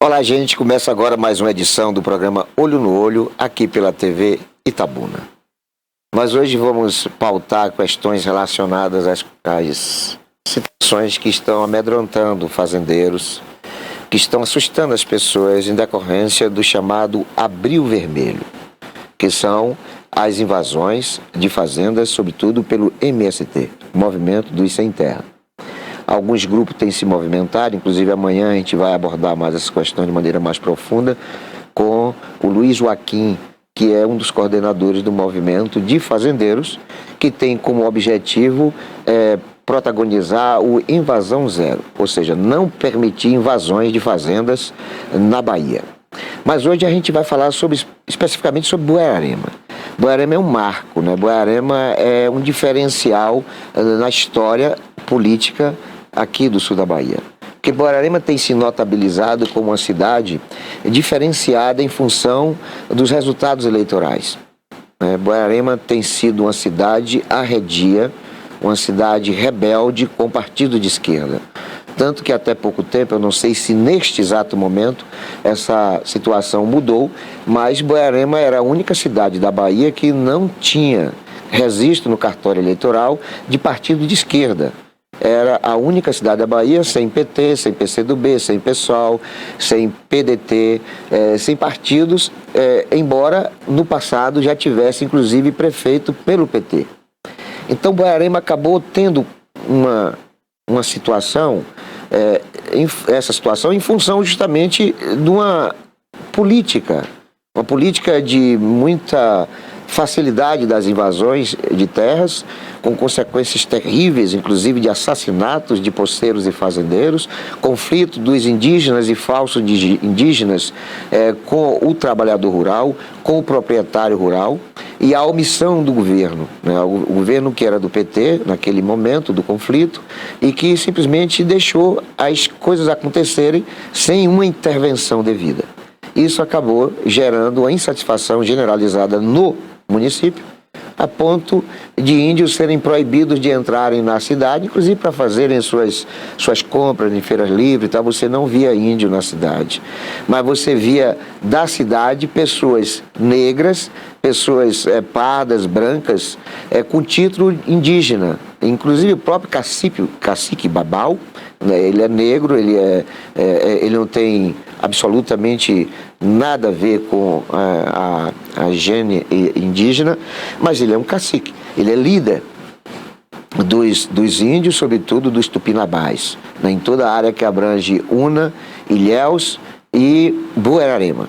Olá, gente. Começa agora mais uma edição do programa Olho no Olho, aqui pela TV Itabuna. Mas hoje vamos pautar questões relacionadas às situações que estão amedrontando fazendeiros, que estão assustando as pessoas em decorrência do chamado Abril Vermelho, que são as invasões de fazendas, sobretudo pelo MST, Movimento dos Sem Terra. Alguns grupos têm se movimentado, inclusive amanhã a gente vai abordar mais essas questões de maneira mais profunda com o Luiz Joaquim, que é um dos coordenadores do movimento de fazendeiros, que tem como objetivo protagonizar o Invasão Zero, ou seja, não permitir invasões de fazendas na Bahia. Mas hoje a gente vai falar especificamente sobre Buerarema. Buerarema é um marco, né? Buerarema é um diferencial na história política aqui do sul da Bahia. Porque Buerarema tem se notabilizado como uma cidade diferenciada em função dos resultados eleitorais. Buerarema tem sido uma cidade arredia, uma cidade rebelde com partido de esquerda. Tanto que até pouco tempo, eu não sei se neste exato momento essa situação mudou, mas Buerarema era a única cidade da Bahia que não tinha registro no cartório eleitoral de partido de esquerda. Era a única cidade da Bahia sem PT, sem PCdoB, sem PSOL, sem PDT, sem partidos, embora no passado já tivesse inclusive prefeito pelo PT. Então Buerarema acabou tendo uma situação, essa situação em função justamente de uma política de muita facilidade das invasões de terras, com consequências terríveis, inclusive de assassinatos de poceiros e fazendeiros, conflito dos indígenas e falsos indígenas com o trabalhador rural, com o proprietário rural, e a omissão do governo, né? O governo que era do PT naquele momento do conflito e que simplesmente deixou as coisas acontecerem sem uma intervenção devida. Isso acabou gerando uma insatisfação generalizada no município, a ponto de índios serem proibidos de entrarem na cidade, inclusive para fazerem suas compras em feiras livres, tá? Você não via índio na cidade, mas você via da cidade pessoas negras, pessoas pardas, brancas, com título indígena, inclusive o próprio cacique Babau, né? Ele é negro, ele não tem absolutamente nada a ver com a gene indígena, mas ele é um cacique, ele é líder dos índios, sobretudo dos tupinambás, né, em toda a área que abrange Una, Ilhéus e Buerarema.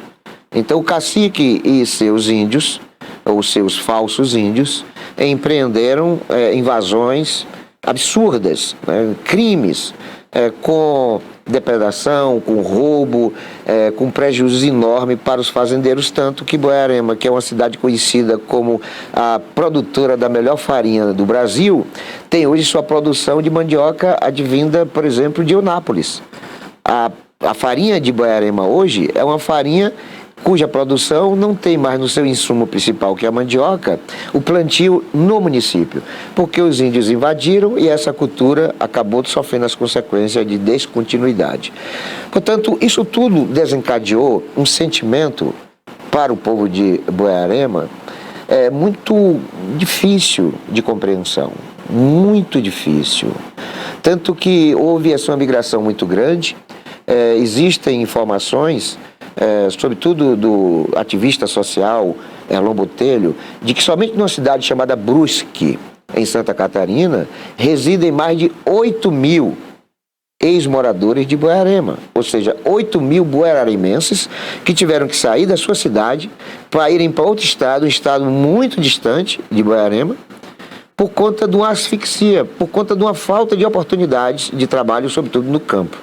Então o cacique e seus índios, ou seus falsos índios, empreenderam invasões absurdas, né, crimes, com depredação, com roubo, com prejuízo enorme para os fazendeiros, tanto que Buerarema, que é uma cidade conhecida como a produtora da melhor farinha do Brasil, tem hoje sua produção de mandioca advinda, por exemplo, de Eunápolis. A farinha de Buerarema hoje é uma farinha cuja produção não tem mais no seu insumo principal, que é a mandioca, o plantio no município, porque os índios invadiram e essa cultura acabou sofrendo as consequências de descontinuidade. Portanto, isso tudo desencadeou um sentimento para o povo de Buerarema muito difícil de compreensão, muito difícil. Tanto que houve essa migração muito grande, existem informações, sobretudo do ativista social Erlon Botelho, de que somente numa cidade chamada Brusque, em Santa Catarina, residem mais de 8 mil ex-moradores de Buerarema, ou seja, 8 mil bueraremenses que tiveram que sair da sua cidade para irem para outro estado, um estado muito distante de Buerarema, por conta de uma asfixia, por conta de uma falta de oportunidades de trabalho, sobretudo no campo.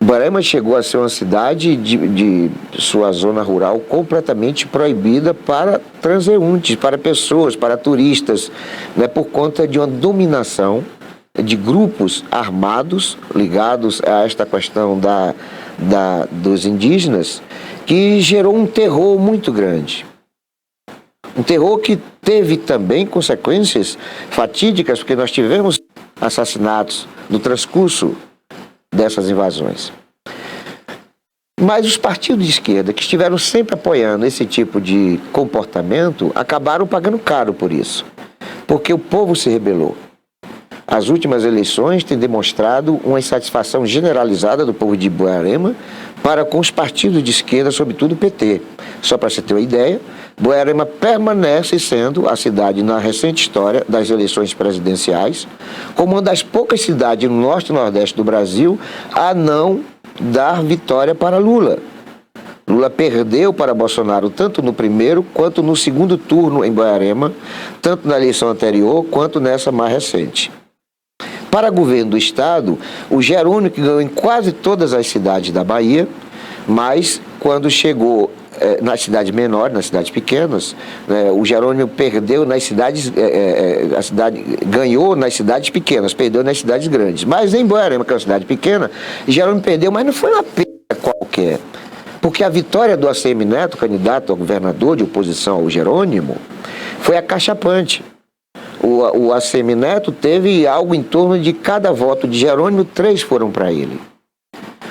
Buerarema chegou a ser uma cidade de sua zona rural completamente proibida para transeuntes, para pessoas, para turistas, né, por conta de uma dominação de grupos armados ligados a esta questão dos indígenas, que gerou um terror muito grande. Um terror que teve também consequências fatídicas, porque nós tivemos assassinatos no transcurso dessas invasões. Mas os partidos de esquerda que estiveram sempre apoiando esse tipo de comportamento acabaram pagando caro por isso, porque o povo se rebelou. As últimas eleições têm demonstrado uma insatisfação generalizada do povo de Buararema para com os partidos de esquerda, sobretudo o PT. Só para você ter uma ideia, Buararema permanece sendo a cidade, na recente história das eleições presidenciais, como uma das poucas cidades no norte e nordeste do Brasil a não dar vitória para Lula. Lula perdeu para Bolsonaro tanto no primeiro quanto no segundo turno em Buararema, tanto na eleição anterior quanto nessa mais recente. Para governo do estado, o Jerônimo que ganhou em quase todas as cidades da Bahia, mas quando chegou nas cidades menores, nas cidades pequenas, o Jerônimo perdeu nas cidades, ganhou nas cidades pequenas, perdeu nas cidades grandes. Mas em Buararema, que é uma cidade pequena, Jerônimo perdeu, mas não foi uma perda qualquer. Porque a vitória do ACM Neto, candidato a governador de oposição ao Jerônimo, foi acachapante. O ACM Neto teve algo em torno de cada voto de Jerônimo, 3 foram para ele.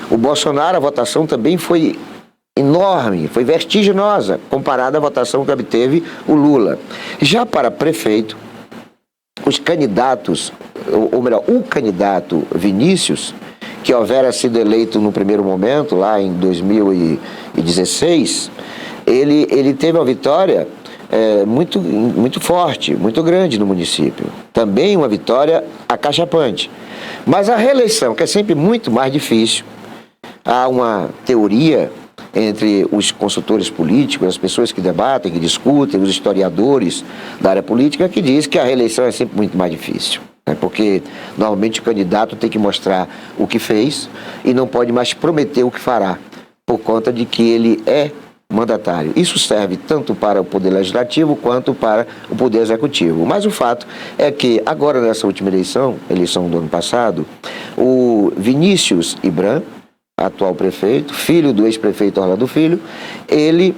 O Bolsonaro, a votação também foi enorme, foi vertiginosa, comparada à votação que obteve o Lula. Já para prefeito, os candidatos, ou melhor, o candidato Vinícius, que houvera sido eleito no primeiro momento, lá em 2016, ele teve uma vitória muito forte, muito grande no município. Também uma vitória acachapante. Mas a reeleição, que é sempre muito mais difícil, há uma teoria entre os consultores políticos, as pessoas que debatem, que discutem, os historiadores da área política, que diz que a reeleição é sempre muito mais difícil. Porque normalmente o candidato tem que mostrar o que fez e não pode mais prometer o que fará, por conta de que ele é mandatário. Isso serve tanto para o Poder Legislativo quanto para o Poder Executivo. Mas o fato é que agora nessa última eleição do ano passado, o Vinícius Ibram, atual prefeito, filho do ex-prefeito Orlando Filho, ele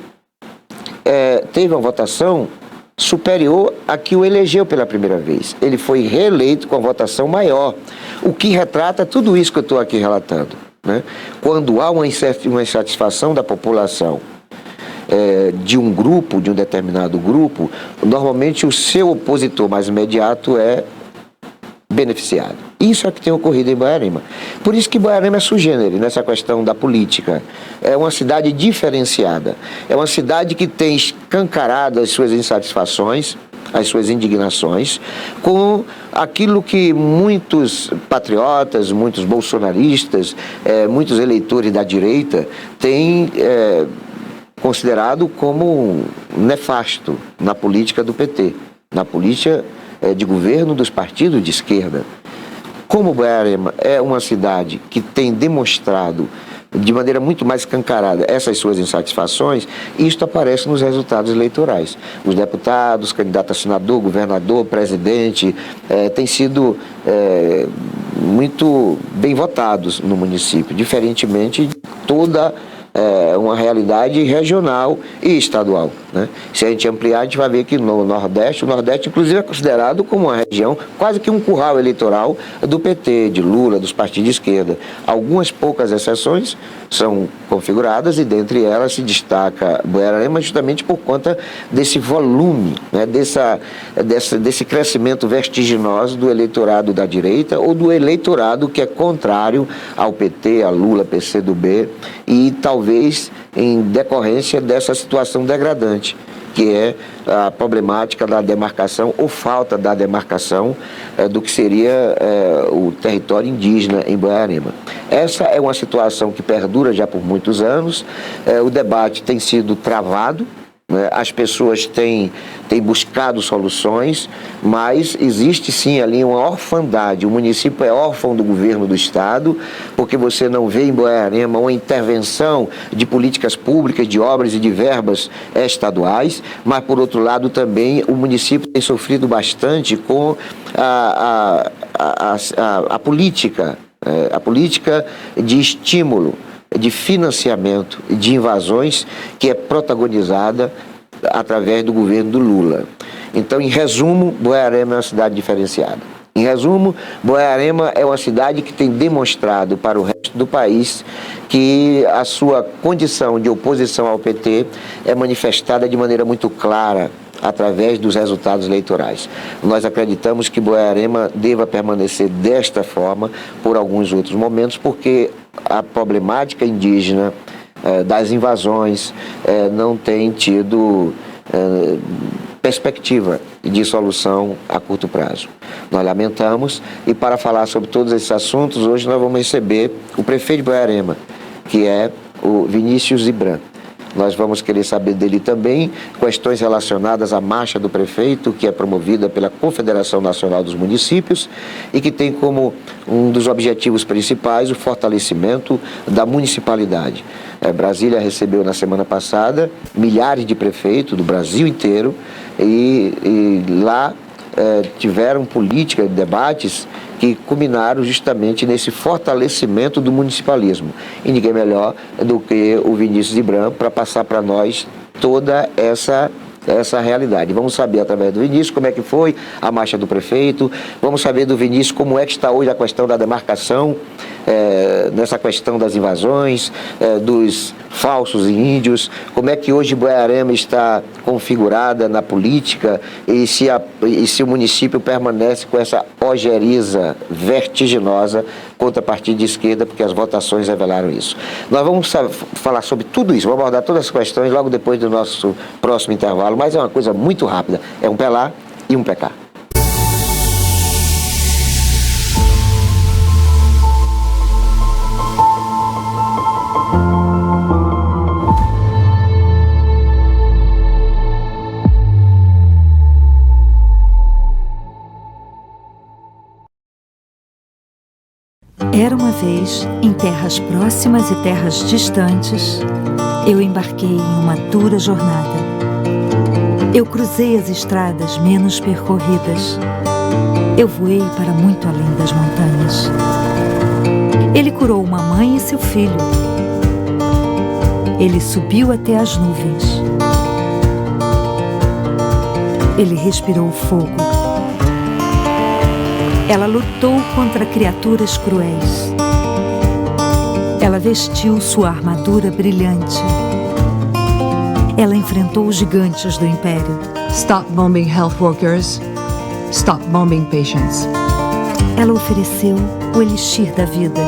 teve uma votação superior à que o elegeu pela primeira vez. Ele foi reeleito com a votação maior, o que retrata tudo isso que eu estou aqui relatando, né? Quando há uma insatisfação da população de um grupo, de um determinado grupo, normalmente o seu opositor mais imediato é beneficiado. Isso é o que tem ocorrido em Buararema. Por isso que Buararema é sui generis nessa questão da política. É uma cidade diferenciada. É uma cidade que tem escancarado as suas insatisfações, as suas indignações, com aquilo que muitos patriotas, muitos bolsonaristas, muitos eleitores da direita têm considerado como nefasto na política do PT, na política de governo dos partidos de esquerda. Como Buararema é uma cidade que tem demonstrado de maneira muito mais escancarada essas suas insatisfações, isto aparece nos resultados eleitorais. Os deputados, candidato a senador, governador, presidente, têm sido muito bem votados no município, diferentemente de toda uma realidade regional e estadual, né? Se a gente ampliar, a gente vai ver que no Nordeste, o Nordeste inclusive é considerado como uma região, quase que um curral eleitoral do PT, de Lula, dos partidos de esquerda. Algumas poucas exceções são configuradas e dentre elas se destaca Buararema justamente por conta desse volume, né? desse crescimento vertiginoso do eleitorado da direita ou do eleitorado que é contrário ao PT, a Lula, PCdoB, e talvez em decorrência dessa situação degradante, que é a problemática da demarcação ou falta da demarcação do que seria o território indígena em Buararema. Essa é uma situação que perdura já por muitos anos, o debate tem sido travado, né? As pessoas têm buscado soluções, mas existe sim ali uma orfandade. O município é órfão do governo do estado, porque você não vê em Buararema uma intervenção de políticas públicas, de obras e de verbas estaduais, mas por outro lado também o município tem sofrido bastante com a política de estímulo, de financiamento, de invasões, que é protagonizada através do governo do Lula. Então, em resumo, Buararema é uma cidade diferenciada. Em resumo, Buararema é uma cidade que tem demonstrado para o resto do país que a sua condição de oposição ao PT é manifestada de maneira muito clara através dos resultados eleitorais. Nós acreditamos que Borborema deva permanecer desta forma por alguns outros momentos, porque a problemática indígena das invasões não tem tido perspectiva de solução a curto prazo. Nós lamentamos, e para falar sobre todos esses assuntos, hoje nós vamos receber o prefeito de Borborema, que é o Vinícius Zibran. Nós vamos querer saber dele também questões relacionadas à marcha do prefeito, que é promovida pela Confederação Nacional dos Municípios e que tem como um dos objetivos principais o fortalecimento da municipalidade. Brasília recebeu na semana passada milhares de prefeitos do Brasil inteiro e lá tiveram política, debates que culminaram justamente nesse fortalecimento do municipalismo. E ninguém melhor do que o Vinícius Zibran para passar para nós toda essa realidade. Vamos saber através do Vinícius como é que foi a marcha do prefeito, vamos saber do Vinícius como é que está hoje a questão da demarcação, nessa questão das invasões, dos falsos índios, como é que hoje Borborema está configurada na política e se o município permanece com essa ojeriza vertiginosa contra a partido de esquerda, porque as votações revelaram isso. Nós vamos falar sobre tudo isso, vamos abordar todas as questões logo depois do nosso próximo intervalo, mas é uma coisa muito rápida, é um pé lá e um pé cá. Era uma vez, em terras próximas e terras distantes, eu embarquei em uma dura jornada. Eu cruzei as estradas menos percorridas. Eu voei para muito além das montanhas. Ele curou uma mãe e seu filho. Ele subiu até as nuvens. Ele respirou fogo. Ela lutou contra criaturas cruéis. Ela vestiu sua armadura brilhante. Ela enfrentou os gigantes do império. Stop bombing health workers. Stop bombing patients. Ela ofereceu o elixir da vida.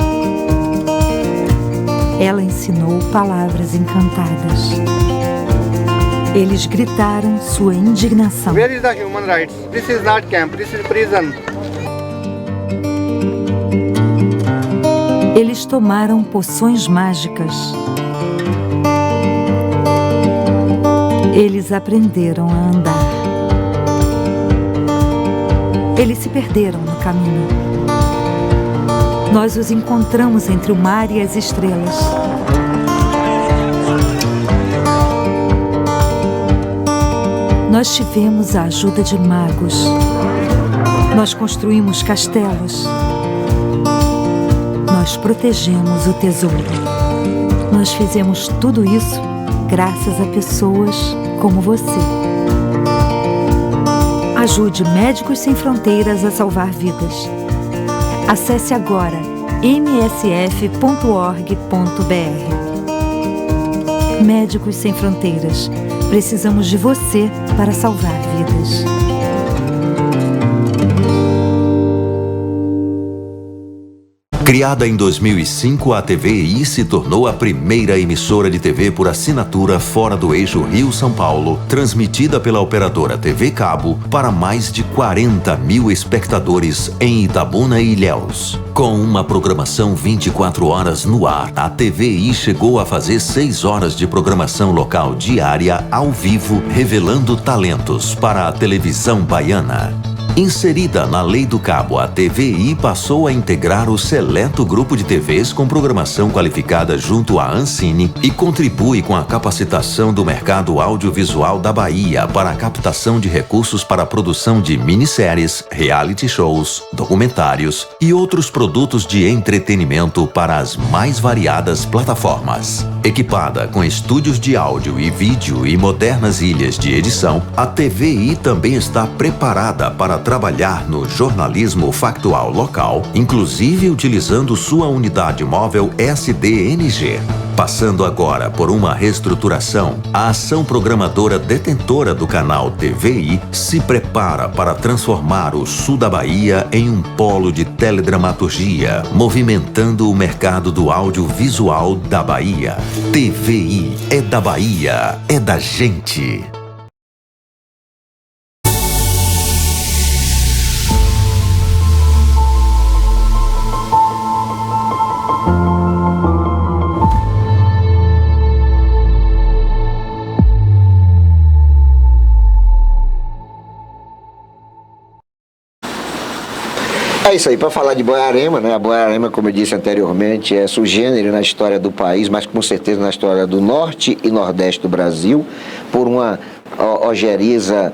Ela ensinou palavras encantadas. Eles gritaram sua indignação. Where is the human rights? This is not camp, this is prison. Eles tomaram poções mágicas. Eles aprenderam a andar. Eles se perderam no caminho. Nós os encontramos entre o mar e as estrelas. Nós tivemos a ajuda de magos. Nós construímos castelos. Nós protegemos o tesouro. Nós fizemos tudo isso graças a pessoas como você. Ajude Médicos Sem Fronteiras a salvar vidas. Acesse agora msf.org.br. Médicos Sem Fronteiras. Precisamos de você para salvar vidas. Criada em 2005, a TVI se tornou a primeira emissora de TV por assinatura fora do eixo Rio-São Paulo, transmitida pela operadora TV Cabo para mais de 40 mil espectadores em Itabuna e Ilhéus. Com uma programação 24 horas no ar, a TVI chegou a fazer 6 horas de programação local diária ao vivo, revelando talentos para a televisão baiana. Inserida na Lei do Cabo, a TVI passou a integrar o seleto grupo de TVs com programação qualificada junto à Ancine e contribui com a capacitação do mercado audiovisual da Bahia para a captação de recursos para a produção de minisséries, reality shows, documentários e outros produtos de entretenimento para as mais variadas plataformas. Equipada com estúdios de áudio e vídeo e modernas ilhas de edição, a TVI também está preparada para trabalhar no jornalismo factual local, inclusive utilizando sua unidade móvel SDNG. Passando agora por uma reestruturação, a ação programadora detentora do canal TVI se prepara para transformar o sul da Bahia em um polo de teledramaturgia, movimentando o mercado do audiovisual da Bahia. TVI é da Bahia, é da gente. É isso aí, para falar de Boiarema, né? A Boiarema, como eu disse anteriormente, é sugênere na história do país, mas com certeza na história do norte e nordeste do Brasil, por uma ojeriza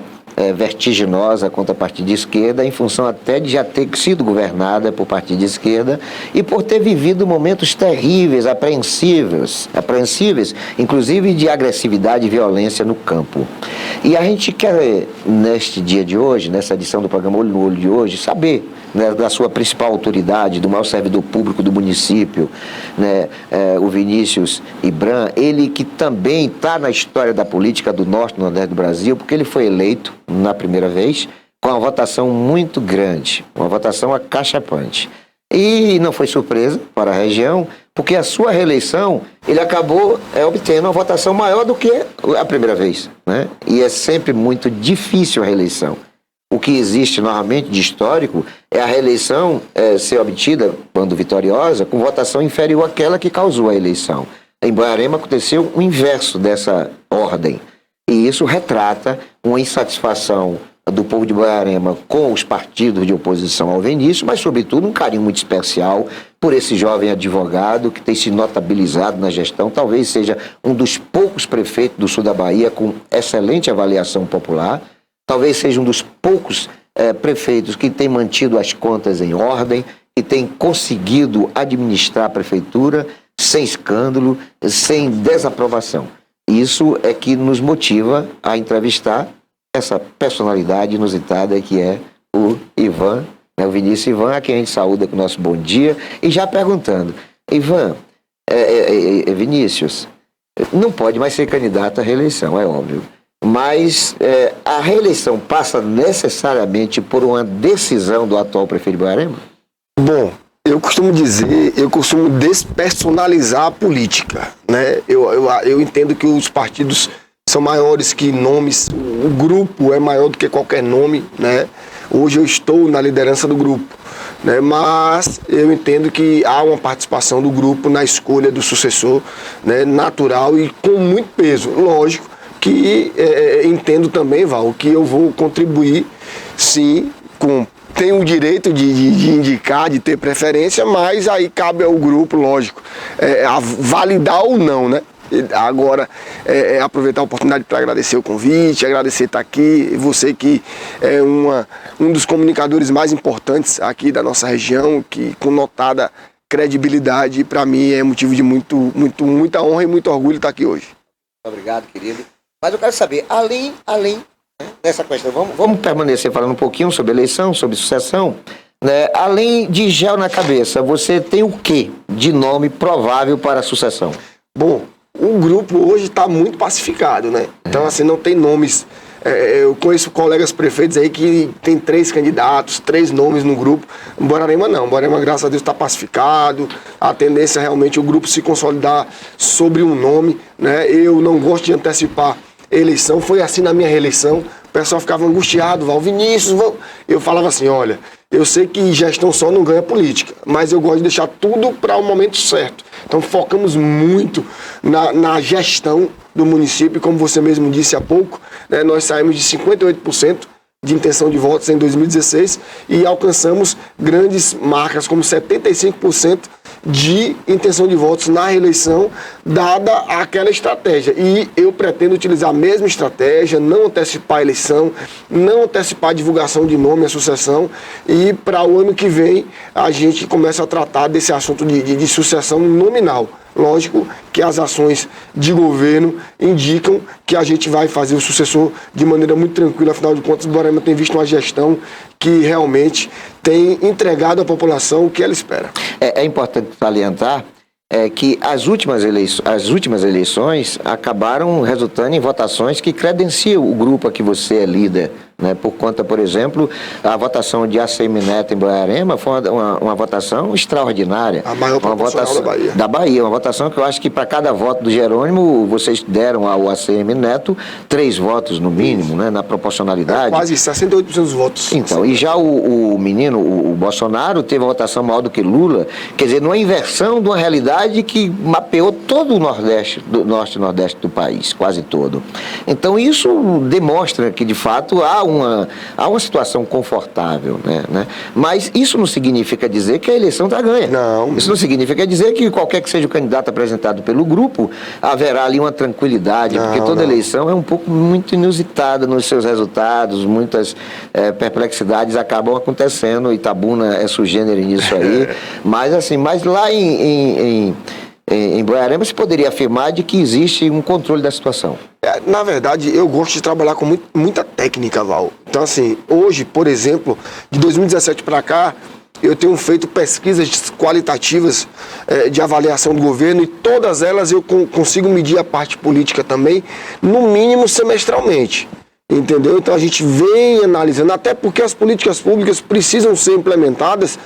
vertiginosa contra a partido de esquerda, em função até de já ter sido governada por partido de esquerda e por ter vivido momentos terríveis, apreensíveis, inclusive de agressividade e violência no campo. E a gente quer, neste dia de hoje, nessa edição do programa Olho no Olho de hoje, saber, né, da sua principal autoridade, do maior servidor público do município, né, o Vinícius Ibram, ele que também está na história da política do norte e nordeste do Brasil, porque ele foi eleito na primeira vez com uma votação muito grande, uma votação acachapante. E não foi surpresa para a região, porque a sua reeleição, ele acabou obtendo uma votação maior do que a primeira vez, né? E é sempre muito difícil a reeleição. O que existe normalmente de histórico é a reeleição ser obtida, quando vitoriosa, com votação inferior àquela que causou a eleição. Em Boiarema aconteceu o inverso dessa ordem. E isso retrata uma insatisfação do povo de Boiarema com os partidos de oposição ao Vinícius, mas, sobretudo, um carinho muito especial por esse jovem advogado que tem se notabilizado na gestão. Talvez seja um dos poucos prefeitos do sul da Bahia com excelente avaliação popular. Talvez seja um dos poucos prefeitos que tem mantido as contas em ordem, que tem conseguido administrar a prefeitura sem escândalo, sem desaprovação. Isso é que nos motiva a entrevistar essa personalidade inusitada que é o Ivan, né, o Vinícius Ivan, a quem a gente saúda com o nosso bom dia. E já perguntando, Ivan, Vinícius, não pode mais ser candidato à reeleição, é óbvio. Mas a reeleição passa necessariamente por uma decisão do atual prefeito de Boiarema? Bom, eu costumo despersonalizar a política, né? Eu entendo que os partidos são maiores que nomes, o grupo é maior do que qualquer nome, né? Hoje eu estou na liderança do grupo, né? Mas eu entendo que há uma participação do grupo na escolha do sucessor, né? Natural e com muito peso, lógico. Que entendo também, Val, que eu vou contribuir, sim, tenho o direito de indicar, de ter preferência, mas aí cabe ao grupo, lógico, a validar ou não, né? Agora, aproveitar a oportunidade para agradecer o convite, agradecer estar aqui, você que é um dos comunicadores mais importantes aqui da nossa região, que com notada credibilidade, para mim é motivo de muita honra e muito orgulho estar aqui hoje. Obrigado, querido. Mas eu quero saber, além dessa questão, vamos permanecer falando um pouquinho sobre eleição, sobre sucessão, né? Além de gel na cabeça, você tem o que de nome provável para a sucessão? Bom, o grupo hoje está muito pacificado, né? Então, assim, não tem nomes. Eu conheço colegas prefeitos aí que tem 3 candidatos, 3 nomes no grupo. Em Boiarema não. Boiarema, graças a Deus, está pacificado. A tendência é realmente o grupo se consolidar sobre um nome, né? Eu não gosto de antecipar eleição. Foi assim na minha reeleição. O pessoal ficava angustiado, Vinícius, eu falava assim, olha, eu sei que gestão só não ganha política, mas eu gosto de deixar tudo para o momento certo. Então focamos muito na gestão do município, como você mesmo disse há pouco, né, nós saímos de 58% de intenção de votos em 2016 e alcançamos grandes marcas como 75% de intenção de votos na reeleição, dada aquela estratégia. E eu pretendo utilizar a mesma estratégia, não antecipar a eleição, não antecipar a divulgação de nome, a sucessão, e para o ano que vem a gente começa a tratar desse assunto de sucessão nominal. Lógico que as ações de governo indicam que a gente vai fazer o sucessor de maneira muito tranquila, afinal de contas, o Borborema tem visto uma gestão que realmente tem entregado à população o que ela espera. É importante salientar que as últimas eleições acabaram resultando em votações que credenciam o grupo a que você é líder. Né? Por conta, por exemplo, a votação de ACM Neto em Borborema foi uma votação extraordinária. A maior proporcional da Bahia. Uma votação que eu acho que para cada voto do Jerônimo, vocês deram ao ACM Neto 3 votos no mínimo, né? Na proporcionalidade. Quase 68% dos votos. Então, e já o menino, o Bolsonaro, teve uma votação maior do que Lula. Quer dizer, numa inversão de uma realidade que mapeou todo o Nordeste, do Norte e Nordeste do país, quase todo. Então, isso demonstra que, de fato, há uma situação confortável, né? Mas isso não significa dizer que a eleição está ganha. Não. Isso não significa dizer que qualquer que seja o candidato apresentado pelo grupo, haverá ali uma tranquilidade, porque toda eleição é um pouco muito inusitada nos seus resultados, muitas perplexidades acabam acontecendo, Itabuna é sugênero nisso aí, mas lá em Borborema se poderia afirmar de que existe um controle da situação. Na verdade, eu gosto de trabalhar com muita técnica, Val. Então, assim, hoje, por exemplo, de 2017 para cá, eu tenho feito pesquisas qualitativas de avaliação do governo e todas elas eu consigo medir a parte política também, no mínimo semestralmente. Entendeu? Então a gente vem analisando, até porque as políticas públicas precisam ser implementadas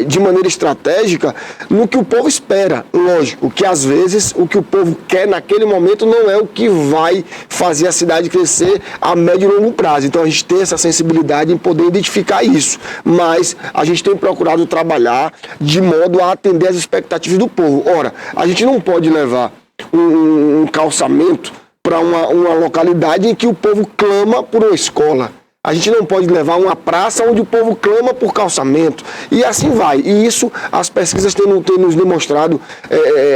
de maneira estratégica no que o povo espera. Lógico que às vezes o que o povo quer naquele momento não é o que vai fazer a cidade crescer a médio e longo prazo. Então a gente tem essa sensibilidade em poder identificar isso. Mas a gente tem procurado trabalhar de modo a atender as expectativas do povo. Ora, a gente não pode levar um calçamento para uma localidade em que o povo clama por uma escola. A gente não pode levar uma praça onde o povo clama por calçamento. E assim vai. E isso as pesquisas têm nos demonstrado,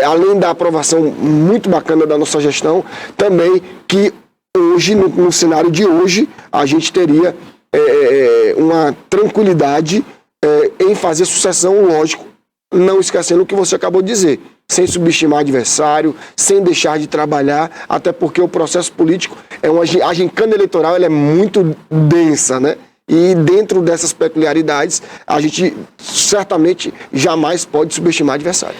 além da aprovação muito bacana da nossa gestão, também que hoje, no cenário de hoje, a gente teria uma tranquilidade em fazer sucessão, lógico, não esquecendo o que você acabou de dizer. Sem subestimar adversário, sem deixar de trabalhar, até porque o processo político, a gincana eleitoral ela é muito densa, né? E dentro dessas peculiaridades, a gente certamente jamais pode subestimar adversário.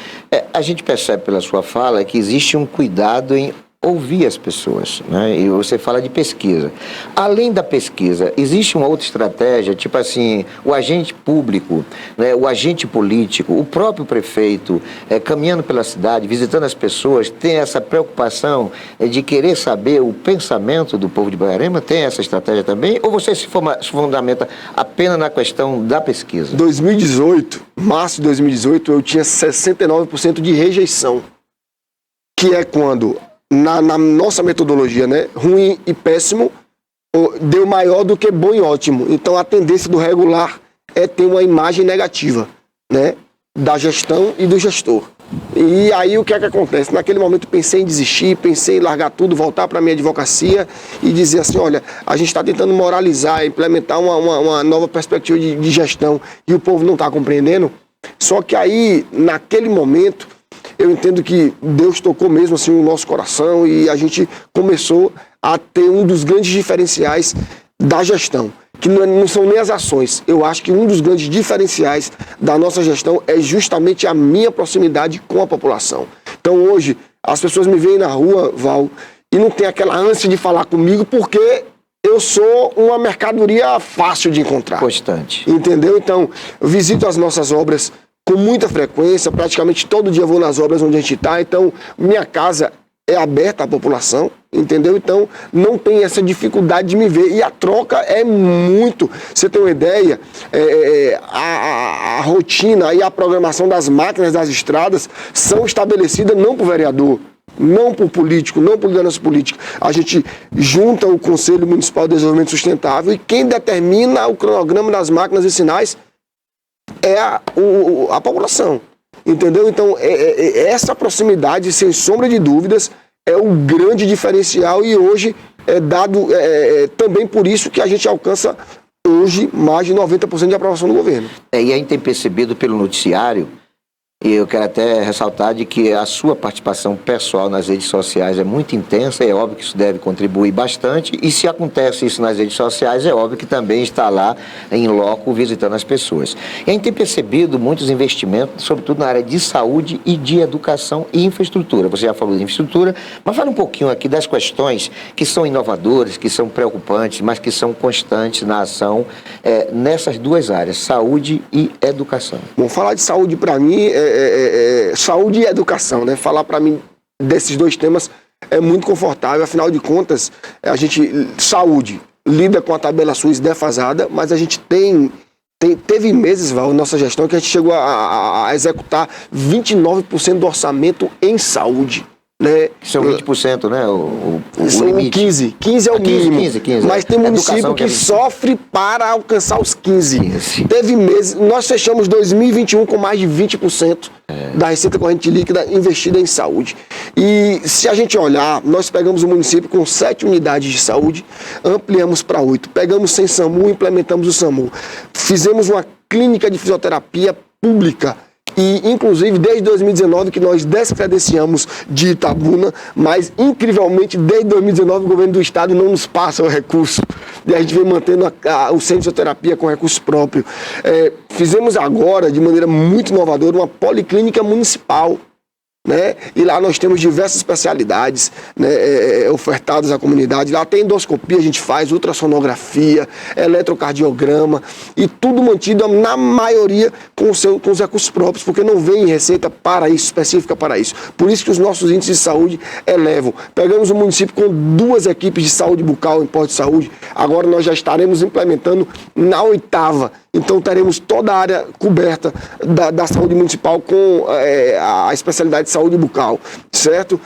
A gente percebe pela sua fala que existe um cuidado em ouvir as pessoas, né? E você fala de pesquisa. Além da pesquisa, existe uma outra estratégia, tipo assim, o agente público, né? O agente político, o próprio prefeito, caminhando pela cidade, visitando as pessoas, tem essa preocupação de querer saber o pensamento do povo de Borborema? Tem essa estratégia também? Ou você se fundamenta apenas na questão da pesquisa? 2018, março de 2018, eu tinha 69% de rejeição, que é quando na nossa metodologia, né, ruim e péssimo deu maior do que bom e ótimo. Então a tendência do regular é ter uma imagem negativa, né, da gestão e do gestor. E aí o que é que acontece? Naquele momento pensei em desistir, pensei em largar tudo, voltar para a minha advocacia e dizer assim, olha, a gente está tentando moralizar, implementar uma nova perspectiva de gestão e o povo não está compreendendo. Só que aí, naquele momento, eu entendo que Deus tocou mesmo assim o nosso coração e a gente começou a ter um dos grandes diferenciais da gestão, que não são nem as ações. Eu acho que um dos grandes diferenciais da nossa gestão é justamente a minha proximidade com a população. Então hoje, as pessoas me veem na rua, Val, e não tem aquela ânsia de falar comigo porque eu sou uma mercadoria fácil de encontrar. Constante. Entendeu? Então, eu visito as nossas obras com muita frequência, praticamente todo dia vou nas obras onde a gente está, então minha casa é aberta à população, entendeu? Então não tem essa dificuldade de me ver, e a troca é muito, você tem uma ideia, a rotina e a programação das máquinas das estradas são estabelecidas não por vereador, não por político, não por liderança política. A gente junta o Conselho Municipal de Desenvolvimento Sustentável e quem determina o cronograma das máquinas e sinais é a população. entendeu? Então, essa proximidade, sem sombra de dúvidas, é o grande diferencial e hoje é dado também por isso que a gente alcança hoje mais de 90% de aprovação do governo. E a gente tem percebido pelo noticiário, e eu quero até ressaltar de que a sua participação pessoal nas redes sociais é muito intensa, é óbvio que isso deve contribuir bastante, e se acontece isso nas redes sociais, é óbvio que também está lá em loco visitando as pessoas. E a gente tem percebido muitos investimentos, sobretudo na área de saúde e de educação e infraestrutura. Você já falou de infraestrutura, mas fala um pouquinho aqui das questões que são inovadoras, que são preocupantes, mas que são constantes na ação nessas duas áreas, saúde e educação. Bom, falar de saúde para mim saúde e educação, né? Falar para mim desses dois temas é muito confortável, afinal de contas, saúde lida com a tabela SUS defasada, mas a gente teve meses, Val, nossa gestão, que a gente chegou a executar 29% do orçamento em saúde. Né? São 20%, né? São 15 é o mínimo. 15, mas tem município que sofre para alcançar os 15. Teve meses, nós fechamos 2021 com mais de 20% da receita corrente líquida investida em saúde. E se a gente olhar, nós pegamos o município com 7 unidades de saúde, ampliamos para 8. Pegamos sem SAMU, implementamos o SAMU. Fizemos uma clínica de fisioterapia pública. E, inclusive, desde 2019 que nós descredenciamos de Itabuna, mas, incrivelmente, desde 2019 o governo do estado não nos passa o recurso. E a gente vem mantendo o centro de fisioterapia com recurso próprio. Fizemos agora, de maneira muito inovadora, uma policlínica municipal. Né? E lá nós temos diversas especialidades, né, ofertadas à comunidade. Lá tem endoscopia, a gente faz ultrassonografia, eletrocardiograma e tudo mantido, na maioria, com os recursos próprios, porque não vem receita para isso, específica para isso. Por isso que os nossos índices de saúde elevam. Pegamos um município com 2 equipes de saúde bucal em posto de saúde, agora nós já estaremos implementando na 8ª. Então teremos toda a área coberta da saúde municipal com a especialidade de saúde bucal, certo?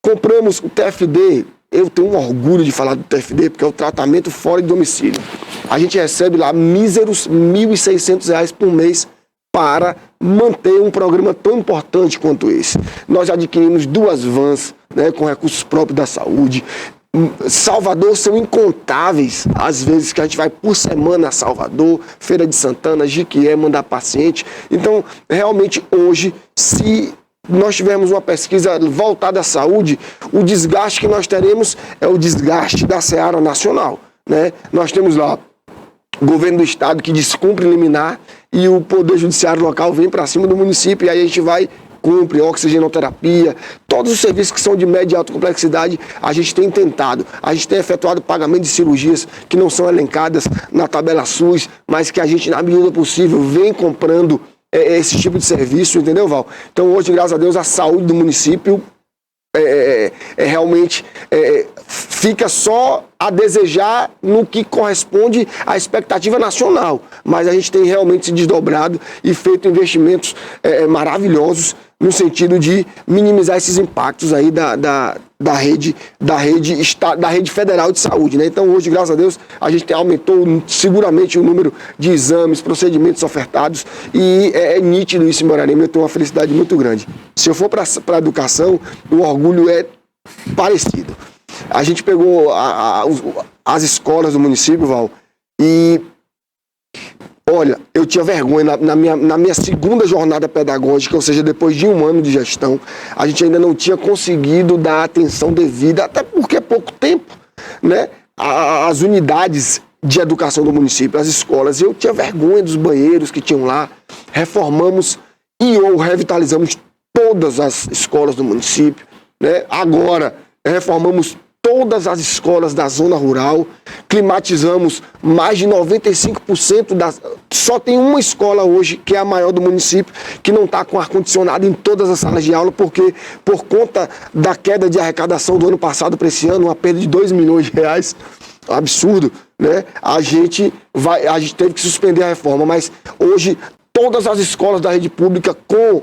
Compramos o TFD, eu tenho um orgulho de falar do TFD, porque é o tratamento fora de domicílio. A gente recebe lá míseros R$ 1.600 por mês para manter um programa tão importante quanto esse. Nós adquirimos 2 vans, né, com recursos próprios da saúde. Salvador são incontáveis as vezes que a gente vai por semana a Salvador, Feira de Santana, Jiquié, mandar paciente. Então, realmente, hoje, se nós tivermos uma pesquisa voltada à saúde, o desgaste que nós teremos é o desgaste da seara nacional. Né? Nós temos lá o governo do estado que descumpre liminar e o poder judiciário local vem para cima do município e aí a gente vai cumpre oxigenoterapia, todos os serviços que são de média e alta complexidade, a gente tem tentado. A gente tem efetuado pagamento de cirurgias que não são elencadas na tabela SUS, mas que a gente, na medida possível, vem comprando esse tipo de serviço, entendeu, Val? Então, hoje, graças a Deus, a saúde do município realmente fica só a desejar no que corresponde à expectativa nacional. Mas a gente tem realmente se desdobrado e feito investimentos maravilhosos no sentido de minimizar esses impactos aí da rede federal de saúde, né? Então hoje, graças a Deus, a gente aumentou seguramente o número de exames, procedimentos ofertados e é nítido isso em Moarama. Eu tenho uma felicidade muito grande. Se eu for para a educação, o orgulho é parecido. A gente pegou as escolas do município, Val, e olha, eu tinha vergonha na minha segunda jornada pedagógica, ou seja, depois de 1 ano de gestão, a gente ainda não tinha conseguido dar atenção devida, até porque é pouco tempo, né? As unidades de educação do município, as escolas. Eu tinha vergonha dos banheiros que tinham lá. Reformamos ou revitalizamos todas as escolas do município, né? Agora, reformamos todas as escolas da zona rural, climatizamos mais de 95% Só tem uma escola hoje, que é a maior do município, que não está com ar-condicionado em todas as salas de aula, porque por conta da queda de arrecadação do ano passado para esse ano, uma perda de R$2 milhões, absurdo, né? A gente teve que suspender a reforma, mas hoje todas as escolas da rede pública com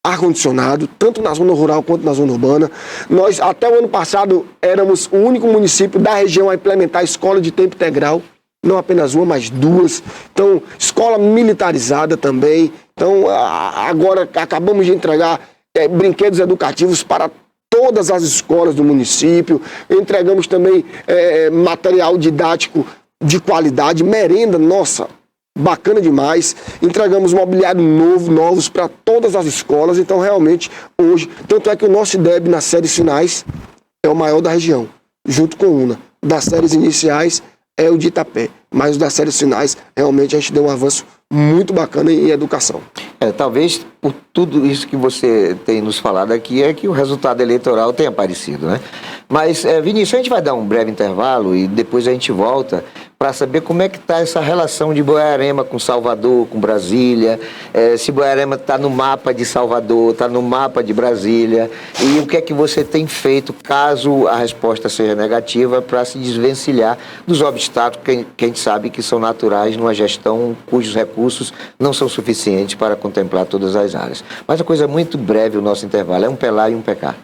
ar-condicionado, tanto na zona rural quanto na zona urbana. Nós, até o ano passado, éramos o único município da região a implementar a escola de tempo integral, não apenas uma, mas 2. Então, escola militarizada também, Então, agora acabamos de entregar brinquedos educativos para todas as escolas do município, entregamos também material didático de qualidade, merenda, nossa, bacana demais, entregamos mobiliário novos para todas as escolas, então realmente hoje, tanto é que o nosso IDEB nas séries finais é o maior da região, junto com o UNA, das séries iniciais é o de Itapé, mas das séries finais realmente a gente deu um avanço muito bacana em educação. Talvez por tudo isso que você tem nos falado aqui é que o resultado eleitoral tenha aparecido, né? Mas, Vinícius, a gente vai dar um breve intervalo e depois a gente volta para saber como é que está essa relação de Boiarema com Salvador, com Brasília, se Boiarema está no mapa de Salvador, está no mapa de Brasília, e o que é que você tem feito caso a resposta seja negativa para se desvencilhar dos obstáculos que a gente sabe que são naturais numa gestão cujos recursos não são suficientes para contemplar todas as áreas. Mas a coisa muito breve, o nosso intervalo, é um PELA e um PK.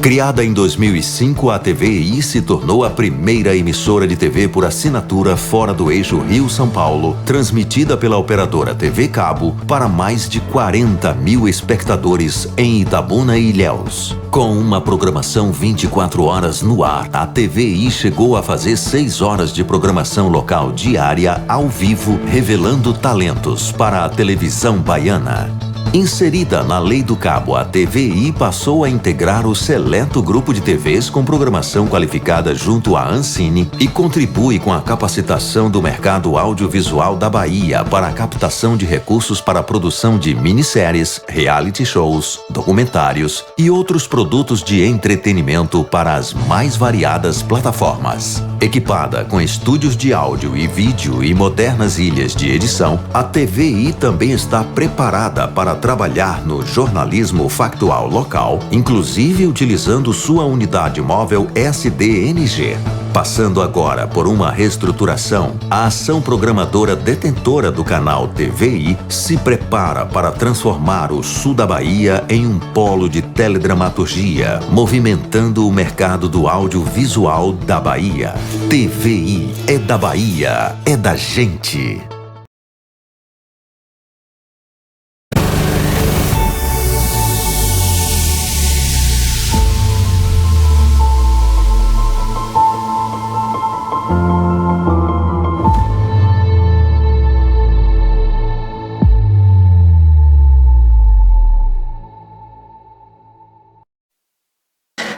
Criada em 2005, a TVI se tornou a primeira emissora de TV por assinatura fora do eixo Rio-São Paulo, transmitida pela operadora TV Cabo para mais de 40 mil espectadores em Itabuna e Ilhéus. Com uma programação 24 horas no ar, a TVI chegou a fazer 6 horas de programação local diária ao vivo, revelando talentos para a televisão baiana. Inserida na Lei do Cabo, a TVI passou a integrar o seleto grupo de TVs com programação qualificada junto à Ancine e contribui com a capacitação do mercado audiovisual da Bahia para a captação de recursos para a produção de minisséries, reality shows, documentários e outros produtos de entretenimento para as mais variadas plataformas. Equipada com estúdios de áudio e vídeo e modernas ilhas de edição, a TVI também está preparada para trabalhar no jornalismo factual local, inclusive utilizando sua unidade móvel SDNG. Passando agora por uma reestruturação, a ação programadora detentora do canal TVI se prepara para transformar o sul da Bahia em um polo de teledramaturgia, movimentando o mercado do audiovisual da Bahia. TVI é da Bahia, é da gente.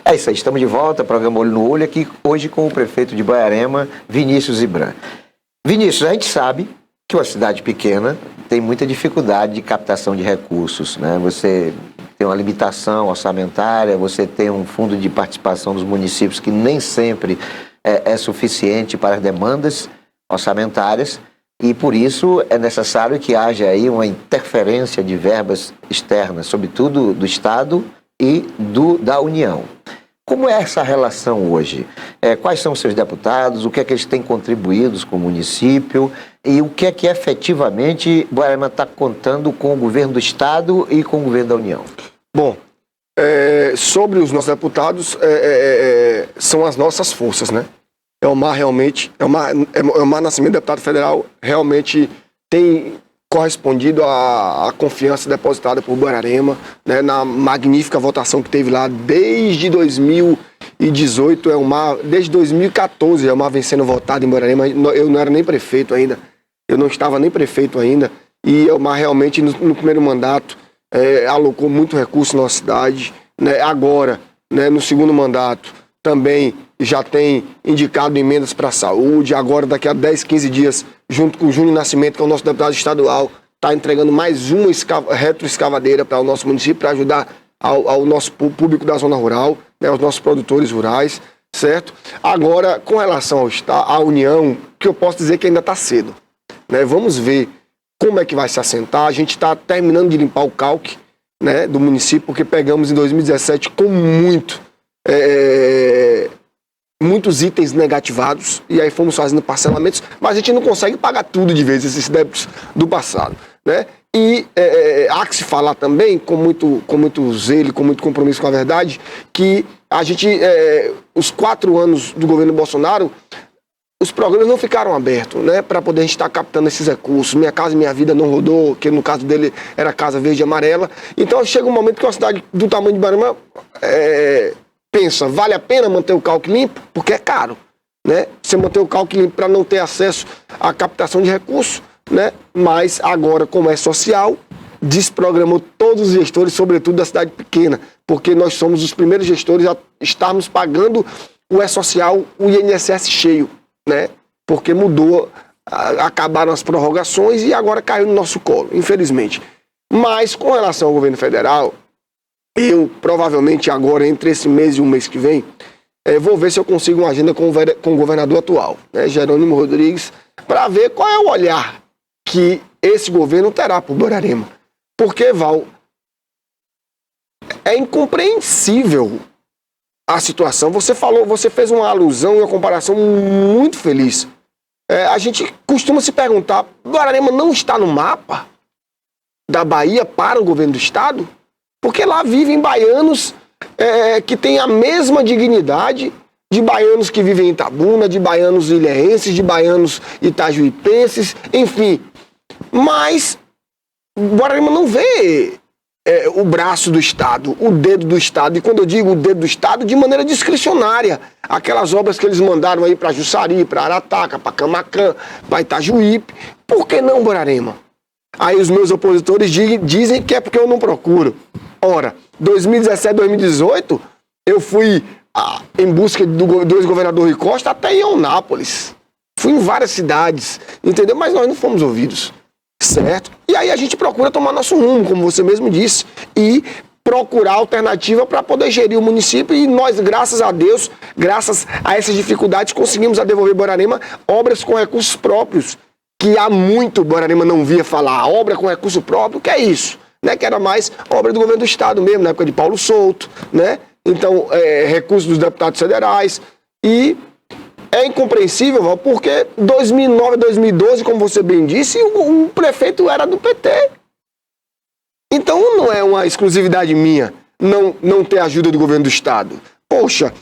É isso aí, estamos de volta, programa Olho no Olho, aqui hoje com o prefeito de Boiarema, Vinícius Ibran. Vinícius, a gente sabe que uma cidade pequena tem muita dificuldade de captação de recursos, né? Você tem uma limitação orçamentária, você tem um fundo de participação dos municípios que nem sempre é suficiente para as demandas orçamentárias e por isso é necessário que haja aí uma interferência de verbas externas, sobretudo do Estado e da União. Como é essa relação hoje? Quais são os seus deputados? O que é que eles têm contribuído com o município? E o que é que efetivamente Boiarema está contando com o governo do Estado e com o governo da União? Bom, sobre os nossos deputados, são as nossas forças, né? Elmar Nascimento, deputado federal, realmente tem correspondido à confiança depositada por Boiarema, né, na magnífica votação que teve lá desde 2018, desde 2014, Elmar vem sendo votado em Boiarema. Eu não era nem prefeito ainda, eu não estava nem prefeito ainda, e Elmar realmente no primeiro mandato alocou muito recurso na nossa cidade, né, agora, né, no segundo mandato, também já tem indicado emendas para a saúde, agora daqui a 10, 15 dias, junto com o Júnior Nascimento, que é o nosso deputado estadual, está entregando mais uma retroescavadeira para o nosso município, para ajudar ao nosso público da zona rural, né, aos nossos produtores rurais, certo? Agora, com relação à União, que eu posso dizer que ainda está cedo, né? Vamos ver como é que vai se assentar. A gente está terminando de limpar o calque, né, do município, porque pegamos em 2017 com muito muitos itens negativados, e aí fomos fazendo parcelamentos, mas a gente não consegue pagar tudo de vez, esses débitos do passado, né? E há que se falar também, com muito zelo, com muito compromisso com a verdade, que a gente, os 4 anos do governo Bolsonaro, os programas não ficaram abertos, né, para poder a gente estar captando esses recursos. Minha Casa Minha Vida não rodou, que no caso dele era Casa Verde e Amarela. Então chega um momento que uma cidade do tamanho de Ibarama pensa, vale a pena manter o CALC limpo? Porque é caro, né? Você manter o CALC limpo para não ter acesso à captação de recursos, né? Mas agora, como é social, desprogramou todos os gestores, sobretudo da cidade pequena, porque nós somos os primeiros gestores a estarmos pagando o E-Social, o INSS cheio, né? Porque mudou, acabaram as prorrogações e agora caiu no nosso colo, infelizmente. Mas com relação ao governo federal, eu provavelmente agora, entre esse mês e o mês que vem, vou ver se eu consigo uma agenda com o governador atual, né, Jerônimo Rodrigues, para ver qual é o olhar que esse governo terá por Borarema. Porque, Val, é incompreensível a situação. Você fez uma alusão e uma comparação muito feliz. A gente costuma se perguntar, Borarema não está no mapa da Bahia para o governo do estado? Porque lá vivem baianos que têm a mesma dignidade de baianos que vivem em Itabuna, de baianos ilhéenses, de baianos itajuipenses, enfim. Mas Borarema não vê o braço do Estado, o dedo do Estado. E quando eu digo o dedo do Estado, de maneira discricionária. Aquelas obras que eles mandaram aí para Jussari, para Arataca, para Camaquã, para Itajuípe. Por que não Borarema? Aí os meus opositores dizem que é porque eu não procuro. Ora, 2017, 2018, eu fui em busca do ex-governador Rui Costa até em Eunápolis. Fui em várias cidades, entendeu? Mas nós não fomos ouvidos, certo? E aí a gente procura tomar nosso rumo, como você mesmo disse, e procurar alternativa para poder gerir o município. E nós, graças a Deus, graças a essas dificuldades, conseguimos devolver Borarema obras com recursos próprios, que há muito Borarema não via falar. Obra com recurso próprio, que é isso? Né? Que era mais obra do governo do estado mesmo, na época de Paulo Souto, né? Então, recursos dos deputados federais. E é incompreensível, porque 2009, 2012, como você bem disse, o prefeito era do PT. Então, não é uma exclusividade minha não ter ajuda do governo do estado. Poxa,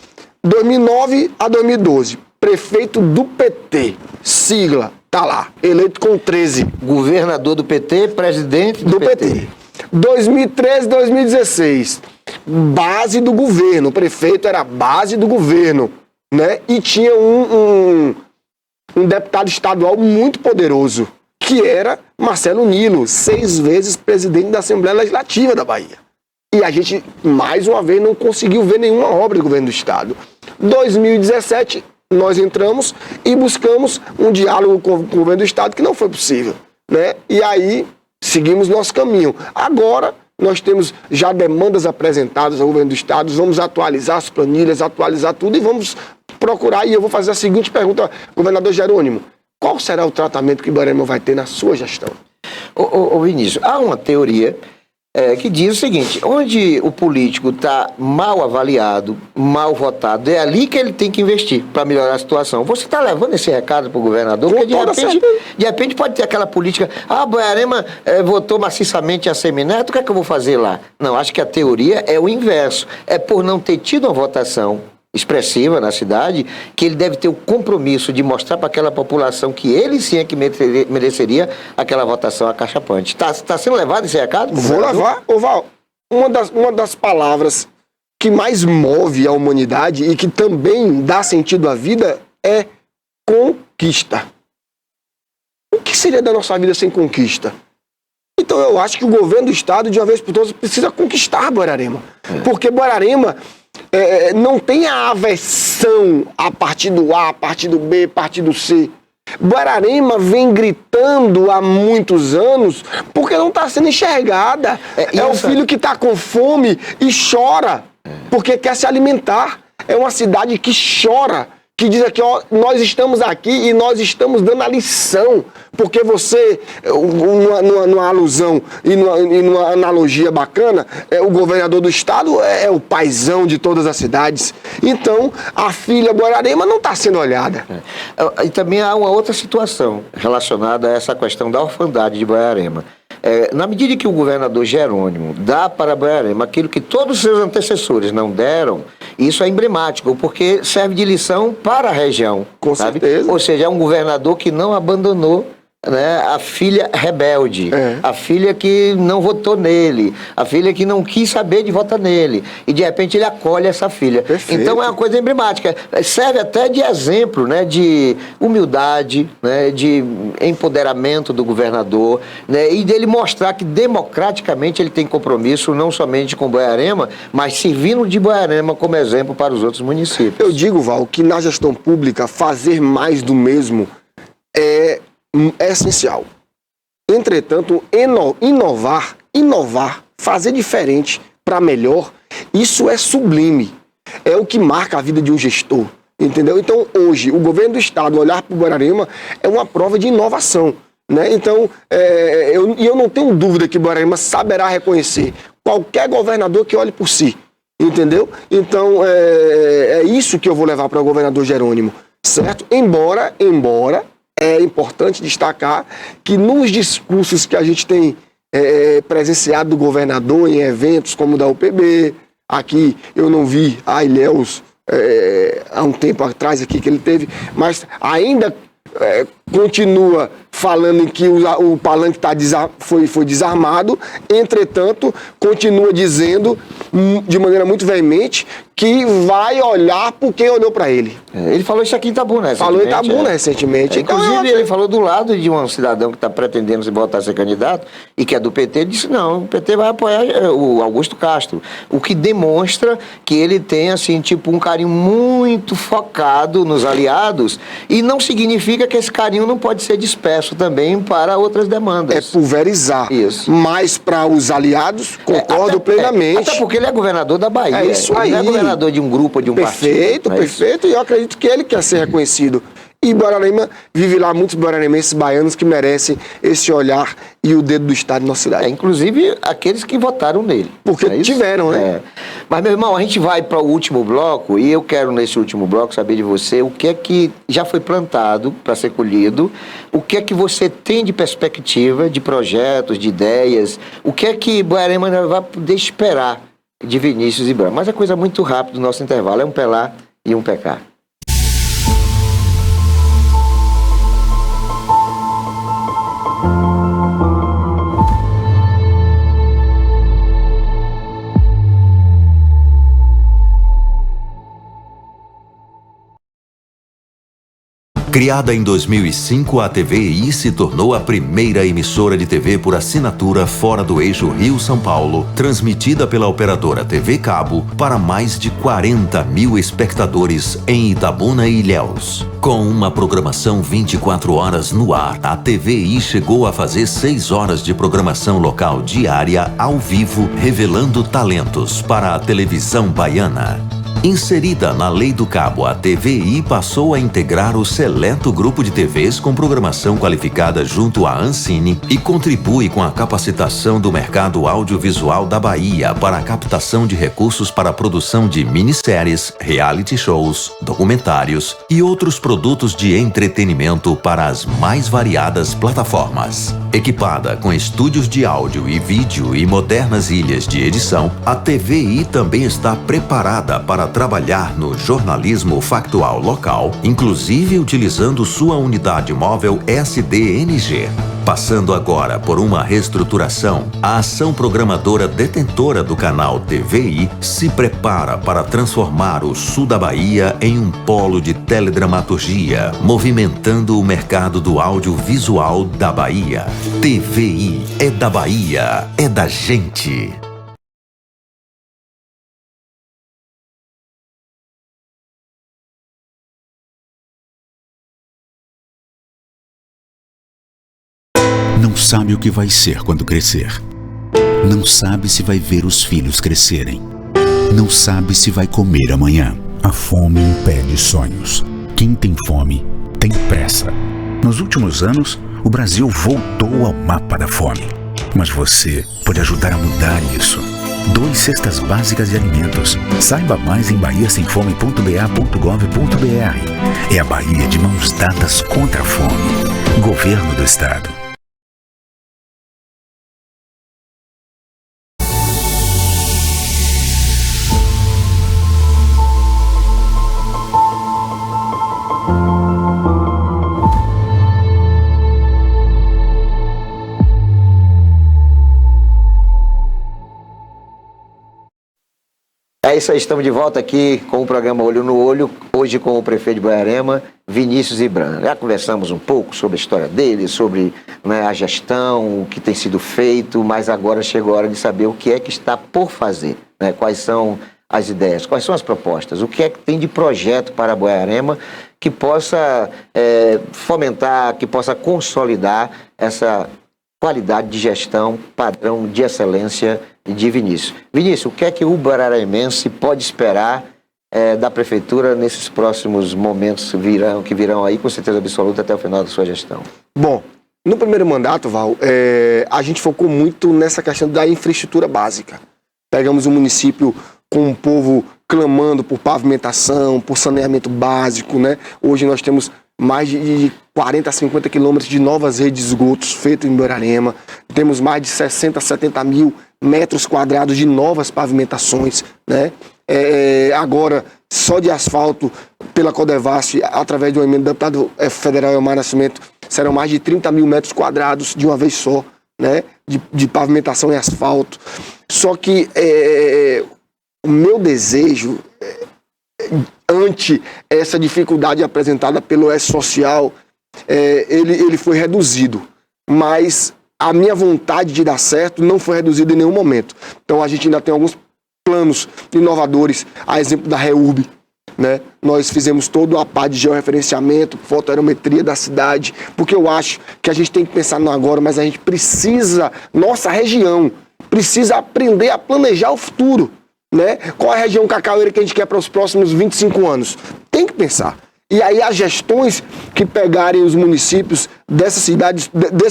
2009 a 2012, prefeito do PT, sigla, tá lá, eleito com 13. Governador do PT, presidente do PT. 2013, 2016, base do governo, o prefeito era base do governo, né? E tinha um deputado estadual muito poderoso, que era Marcelo Nilo, 6 vezes presidente da Assembleia Legislativa da Bahia. E a gente, mais uma vez, não conseguiu ver nenhuma obra do governo do estado. 2017, nós entramos e buscamos um diálogo com o governo do estado que não foi possível, né? E aí seguimos nosso caminho. Agora nós temos já demandas apresentadas ao governo do estado, vamos atualizar as planilhas, atualizar tudo e vamos procurar. E eu vou fazer a seguinte pergunta, governador Jerônimo: qual será o tratamento que Borarema vai ter na sua gestão? Ô Vinícius, há uma teoria que diz o seguinte: onde o político está mal avaliado, mal votado, é ali que ele tem que investir para melhorar a situação. Você está levando esse recado para o governador? Porque de repente pode ter aquela política: Borarema votou maciçamente a Semineto, o que é que eu vou fazer lá? Não, acho que a teoria é o inverso. É por não ter tido uma votação expressiva na cidade, que ele deve ter o compromisso de mostrar para aquela população que ele sim é que mereceria aquela votação acachapante. Está sendo levado esse recado? Vou levar. Ô Val, uma das palavras que mais move a humanidade e que também dá sentido à vida é conquista. O que seria da nossa vida sem conquista? Então eu acho que o governo do estado, de uma vez por todas, precisa conquistar Borarema. Porque Borarema não tem a aversão a partido A, partido B, partido C. Borarema vem gritando há muitos anos porque não está sendo enxergada. É o filho que está com fome e chora porque quer se alimentar. É uma cidade que chora que diz aqui, ó, nós estamos aqui e nós estamos dando a lição, porque você, numa alusão e numa analogia bacana, o governador do estado é o paizão de todas as cidades. Então, a filha Borarema não está sendo olhada. E também há uma outra situação relacionada a essa questão da orfandade de Borarema. Na medida que o governador Jerônimo dá para Borarema aquilo que todos os seus antecessores não deram, isso é emblemático, porque serve de lição para a região. Com certeza. Ou seja, é um governador que não abandonou, né, a filha rebelde, a filha que não votou nele, a filha que não quis saber de votar nele, e de repente ele acolhe essa filha. Perfeito. Então é uma coisa emblemática, serve até de exemplo, né, de humildade, né, de empoderamento do governador, né, e dele mostrar que democraticamente ele tem compromisso não somente com Borarema, mas servindo de Borarema como exemplo para os outros municípios. Eu digo, Val, que na gestão pública fazer mais do mesmo é essencial. Entretanto, inovar, fazer diferente para melhor, isso é sublime. É o que marca a vida de um gestor, entendeu? Então, hoje, o governo do estado olhar para o Borarema é uma prova de inovação, né? Então, eu não tenho dúvida que Borarema saberá reconhecer qualquer governador que olhe por si, entendeu? Então, é isso que eu vou levar para o governador Jerônimo, certo? Embora é importante destacar que nos discursos que a gente tem presenciado do governador em eventos como o da UPB, aqui eu não vi a Ilhéus há um tempo atrás aqui que ele teve, mas ainda continua falando em que o palanque foi desarmado, entretanto, continua dizendo de maneira muito veemente que vai olhar por quem olhou para ele. Ele falou isso aqui em Itabuna recentemente. Falou em Itabuna recentemente. Inclusive, ele falou do lado de um cidadão que está pretendendo se botar a ser candidato e que é do PT, ele disse, não, o PT vai apoiar o Augusto Castro. O que demonstra que ele tem, assim, tipo, um carinho muito focado nos aliados e não significa que esse carinho não pode ser disperso também para outras demandas. É pulverizar. Isso. Mas para os aliados, concordo plenamente. Até porque ele é governador da Bahia. É isso aí. Ele não é governador de um grupo ou de um partido. Perfeito. E eu acredito que ele quer ser reconhecido. E Borarema, vive lá muitos boraremenses baianos que merecem esse olhar e o dedo do Estado na nossa cidade. Inclusive aqueles que votaram nele. Porque tiveram, né? Mas, meu irmão, a gente vai para o último bloco e eu quero, nesse último bloco, saber de você o que é que já foi plantado para ser colhido, o que é que você tem de perspectiva, de projetos, de ideias, o que é que Borarema vai poder esperar de Vinícius e Branco. Mas é coisa muito rápida do nosso intervalo, é um PELA e um PK. Criada em 2005, a TVI se tornou a primeira emissora de TV por assinatura fora do eixo Rio-São Paulo, transmitida pela operadora TV Cabo para mais de 40 mil espectadores em Itabuna e Ilhéus. Com uma programação 24 horas no ar, a TVI chegou a fazer 6 horas de programação local diária ao vivo, revelando talentos para a televisão baiana. Inserida na Lei do Cabo, a TVI passou a integrar o seleto grupo de TVs com programação qualificada junto à Ancine e contribui com a capacitação do mercado audiovisual da Bahia para a captação de recursos para a produção de minisséries, reality shows, documentários e outros produtos de entretenimento para as mais variadas plataformas. Equipada com estúdios de áudio e vídeo e modernas ilhas de edição, a TVI também está preparada para trabalhar no jornalismo factual local, inclusive utilizando sua unidade móvel SDNG. Passando agora por uma reestruturação, a ação programadora detentora do canal TVI se prepara para transformar o sul da Bahia em um polo de teledramaturgia, movimentando o mercado do audiovisual da Bahia. TVI é da Bahia, é da gente. Não sabe o que vai ser quando crescer. Não sabe se vai ver os filhos crescerem. Não sabe se vai comer amanhã. A fome impede sonhos. Quem tem fome tem pressa. Nos últimos anos, o Brasil voltou ao mapa da fome. Mas você pode ajudar a mudar isso. Doe cestas básicas de alimentos. Saiba mais em bahiasemfome.ba.gov.br. É a Bahia de mãos dadas contra a fome. Governo do Estado. É isso aí, estamos de volta aqui com o programa Olho no Olho, hoje com o prefeito de Boiarema, Vinícius Ibran. Já conversamos um pouco sobre a história dele, sobre, né, a gestão, o que tem sido feito, mas agora chegou a hora de saber o que é que está por fazer, né? Quais são as ideias, quais são as propostas, o que é que tem de projeto para Boiarema que possa fomentar, que possa consolidar essa qualidade de gestão, padrão de excelência de Vinícius. Vinícius, o que é que o boiaremense pode esperar da prefeitura nesses próximos momentos que virão aí, com certeza absoluta, até o final da sua gestão? Bom, no primeiro mandato, Val, a gente focou muito nessa questão da infraestrutura básica. Pegamos um município com um povo clamando por pavimentação, por saneamento básico, né? Hoje nós temos mais de 40 a 50 quilômetros de novas redes de esgotos feitas em Boiarema. Temos mais de 60 a 70 mil metros quadrados de novas pavimentações, né? Agora, só de asfalto, pela Codevasf, através de uma emenda do deputado federal Elmar Nascimento, serão mais de 30 mil metros quadrados de uma vez só, né? De pavimentação em asfalto. Só que o meu desejo, ante essa dificuldade apresentada pelo S-Social, ele foi reduzido, mas a minha vontade de dar certo não foi reduzida em nenhum momento. Então a gente ainda tem alguns planos inovadores, a exemplo da REURB, né? Nós fizemos toda a parte de georreferenciamento, fotoaerometria da cidade, porque eu acho que a gente tem que pensar no agora, mas a gente precisa, nossa região precisa aprender a planejar o futuro, né? Qual é a região cacaueira que a gente quer para os próximos 25 anos? Tem que pensar. E aí as gestões que pegarem os municípios dessas cidades,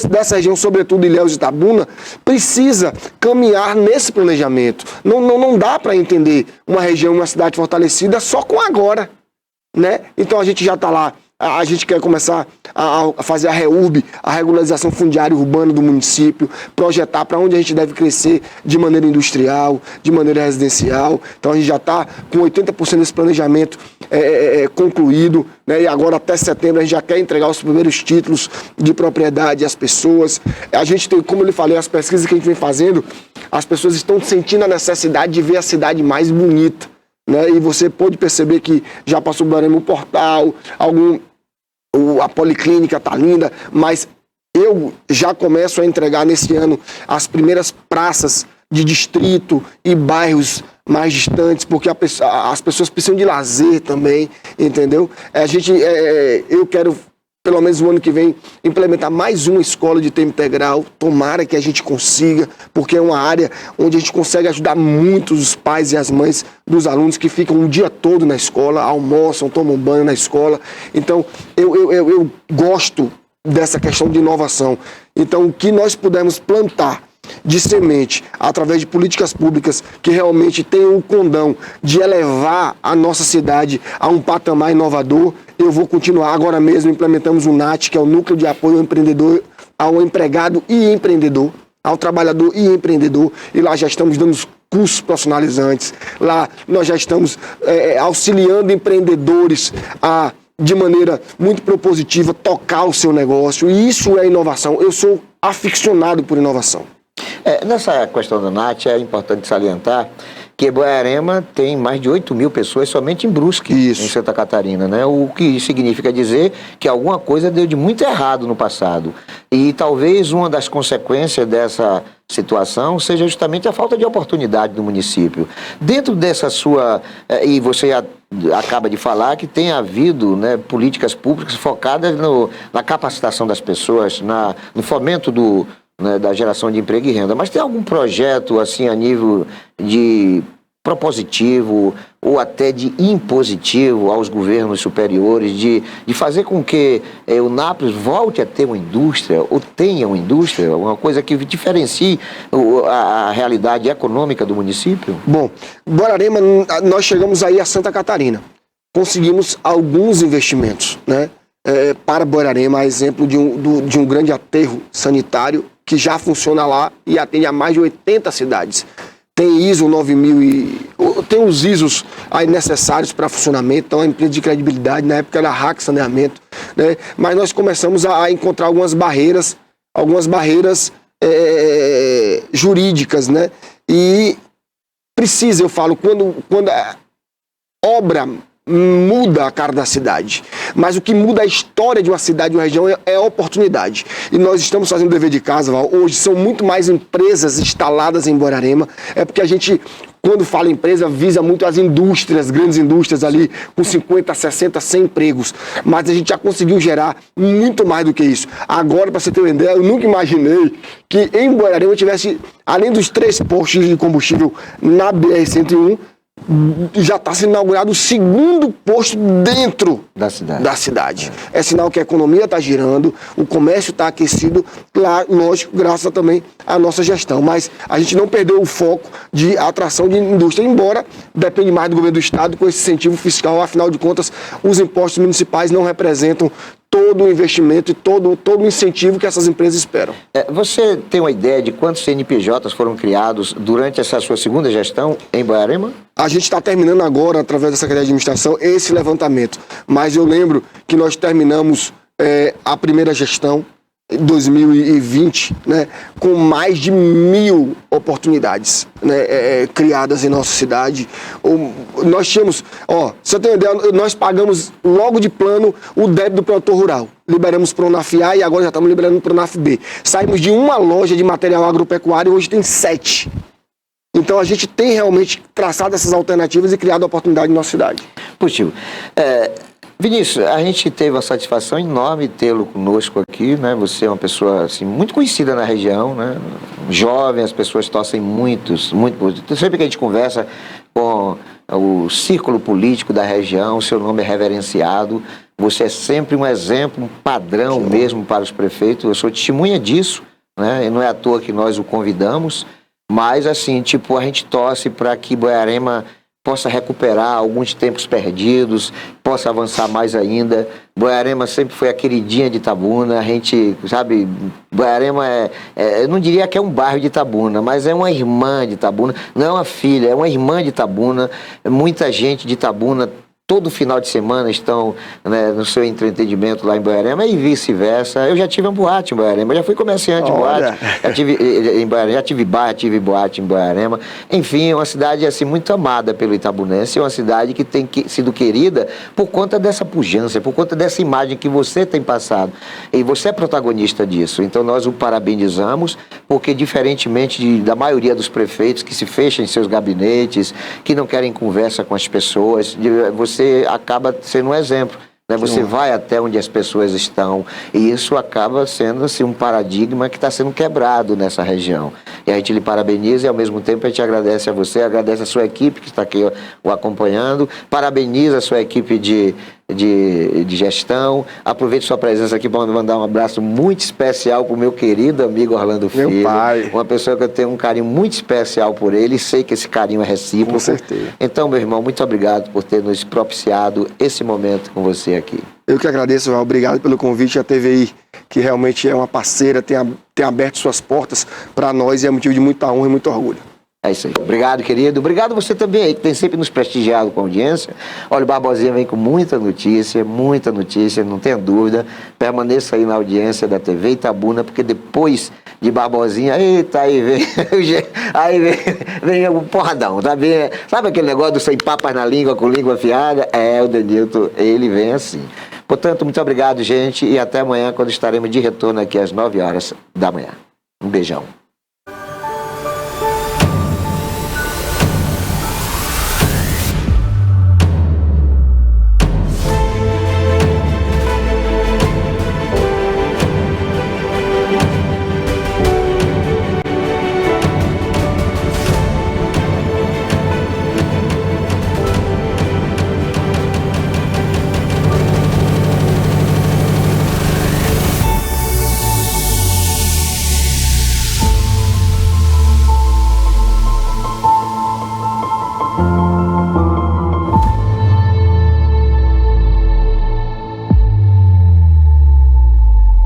dessa região, sobretudo Ilhéus e Itabuna, precisa caminhar nesse planejamento. Não dá para entender uma região, uma cidade fortalecida só com agora, né? Então a gente já está lá. A gente quer começar a fazer a REURB, a regularização fundiária urbana do município, projetar para onde a gente deve crescer de maneira industrial, de maneira residencial. Então a gente já está com 80% desse planejamento concluído, né? E agora até setembro a gente já quer entregar os primeiros títulos de propriedade às pessoas. A gente tem, como eu lhe falei, as pesquisas que a gente vem fazendo, as pessoas estão sentindo a necessidade de ver a cidade mais bonita, né? E você pode perceber que já passou por um portal, a policlínica tá linda, mas eu já começo a entregar nesse ano as primeiras praças de distrito e bairros mais distantes, porque as pessoas precisam de lazer também, entendeu? Eu quero, pelo menos no ano que vem, implementar mais uma escola de tempo integral. Tomara que a gente consiga, porque é uma área onde a gente consegue ajudar muito os pais e as mães dos alunos que ficam um dia todo na escola, almoçam, tomam banho na escola. Então, eu gosto dessa questão de inovação. Então, o que nós pudermos plantar de semente, através de políticas públicas que realmente tenham o condão de elevar a nossa cidade a um patamar inovador, eu vou continuar. Agora mesmo implementamos o NAT, que é o Núcleo de Apoio ao Empreendedor, ao Empregado e Empreendedor, ao Trabalhador e Empreendedor, e lá já estamos dando cursos profissionalizantes, lá nós já estamos auxiliando empreendedores a, de maneira muito propositiva, tocar o seu negócio, e isso é inovação. Eu sou aficionado por inovação. Nessa questão do NAT, é importante salientar que Boiarema tem mais de 8 mil pessoas somente em Brusque, em Santa Catarina, né? O que significa dizer que alguma coisa deu de muito errado no passado. E talvez uma das consequências dessa situação seja justamente a falta de oportunidade do município. Dentro dessa sua... E você acaba de falar que tem havido, né, políticas públicas focadas na capacitação das pessoas, no fomento da geração de emprego e renda. Mas tem algum projeto, assim, a nível de propositivo, ou até de impositivo aos governos superiores, de fazer com que o Nápoles volte a ter uma indústria, ou tenha uma indústria, uma coisa que diferencie a realidade econômica do município? Bom, Borarema, nós chegamos aí a Santa Catarina. Conseguimos alguns investimentos, né? Para Borarema, a exemplo de um grande aterro sanitário que já funciona lá e atende a mais de 80 cidades. Tem ISO 9000 tem os ISOs aí necessários para funcionamento, então é uma empresa de credibilidade, na época era RAC Saneamento, né? Mas nós começamos a encontrar algumas barreiras jurídicas, né? E precisa, eu falo, quando a obra muda a cara da cidade, mas o que muda a história de uma cidade, de uma região, é a oportunidade. E nós estamos fazendo o dever de casa, Val. Hoje são muito mais empresas instaladas em Borarema, é porque a gente, quando fala empresa, visa muito as indústrias, grandes indústrias ali, com 50, 60, 100 empregos, mas a gente já conseguiu gerar muito mais do que isso. Agora, para você ter uma ideia, eu nunca imaginei que em Borarema tivesse, além dos 3 postos de combustível na BR-101, já está sendo inaugurado o 2º posto dentro da cidade. É sinal que a economia está girando, o comércio está aquecido, lá, lógico, graças também à nossa gestão. Mas a gente não perdeu o foco de atração de indústria, embora depende mais do governo do estado com esse incentivo fiscal. Afinal de contas, os impostos municipais não representam todo o investimento e todo o incentivo que essas empresas esperam. Você tem uma ideia de quantos CNPJs foram criados durante essa sua 2ª gestão em Borarema? A gente está terminando agora, através da Secretaria de Administração, esse levantamento. Mas eu lembro que nós terminamos a primeira gestão, em 2020, né, com mais de 1.000 oportunidades, né, criadas em nossa cidade. Nós tínhamos, se eu tenho ideia, nós pagamos logo de plano o débito do produtor rural. Liberamos para o Pronaf A e agora já estamos liberando para o Pronaf B. Saímos de uma loja de material agropecuário e hoje tem 7. Então a gente tem realmente traçado essas alternativas e criado oportunidade na nossa cidade. Positivo. Vinícius, a gente teve uma satisfação enorme tê-lo conosco aqui, né? Você é uma pessoa assim, muito conhecida na região, né? Jovem, as pessoas torcem muito. Sempre que a gente conversa com o círculo político da região, o seu nome é reverenciado. Você é sempre um exemplo, um padrão mesmo para os prefeitos. Eu sou testemunha disso, né? E não é à toa que nós o convidamos, mas assim, a gente torce para que Borarema possa recuperar alguns tempos perdidos, possa avançar mais ainda. Borarema sempre foi a queridinha de Itabuna, a gente, sabe, Borarema eu não diria que é um bairro de Itabuna, mas é uma irmã de Itabuna, não é uma filha, é uma irmã de Itabuna. Muita gente de Itabuna todo final de semana estão, né, no seu entretenimento lá em Borarema e vice-versa. Eu já tive uma boate em Borarema, já fui comerciante de boate, já tive bar, tive boate em Borarema. Enfim, é uma cidade assim, muito amada pelo itabunense, é uma cidade que tem sido querida por conta dessa pujança, por conta dessa imagem que você tem passado. E você é protagonista disso. Então nós o parabenizamos, porque diferentemente da maioria dos prefeitos que se fecham em seus gabinetes, que não querem conversa com as pessoas, você acaba sendo um exemplo, né? Você vai até onde as pessoas estão e isso acaba sendo assim, um paradigma que está sendo quebrado nessa região. E a gente lhe parabeniza e ao mesmo tempo a gente agradece a você, agradece a sua equipe que está aqui o acompanhando, parabeniza a sua equipe de gestão. Aproveito sua presença aqui para mandar um abraço muito especial para o meu querido amigo Orlando Filho. Meu pai. Uma pessoa que eu tenho um carinho muito especial por ele e sei que esse carinho é recíproco. Com certeza. Então, meu irmão, muito obrigado por ter nos propiciado esse momento com você aqui. Eu que agradeço, Val. Obrigado pelo convite. A TVI, que realmente é uma parceira, tem aberto suas portas para nós e é motivo de muita honra e muito orgulho. É isso aí. Obrigado, querido. Obrigado você também aí, que tem sempre nos prestigiado com a audiência. Olha, o Barbosinha vem com muita notícia, não tenha dúvida. Permaneça aí na audiência da TV Itabuna, porque depois de Barbosinha, eita, aí vem o porradão, tá bem? Sabe aquele negócio do sem papas na língua, com língua afiada? O Denilton, ele vem assim. Portanto, muito obrigado, gente, e até amanhã, quando estaremos de retorno aqui às 9 horas da manhã. Um beijão.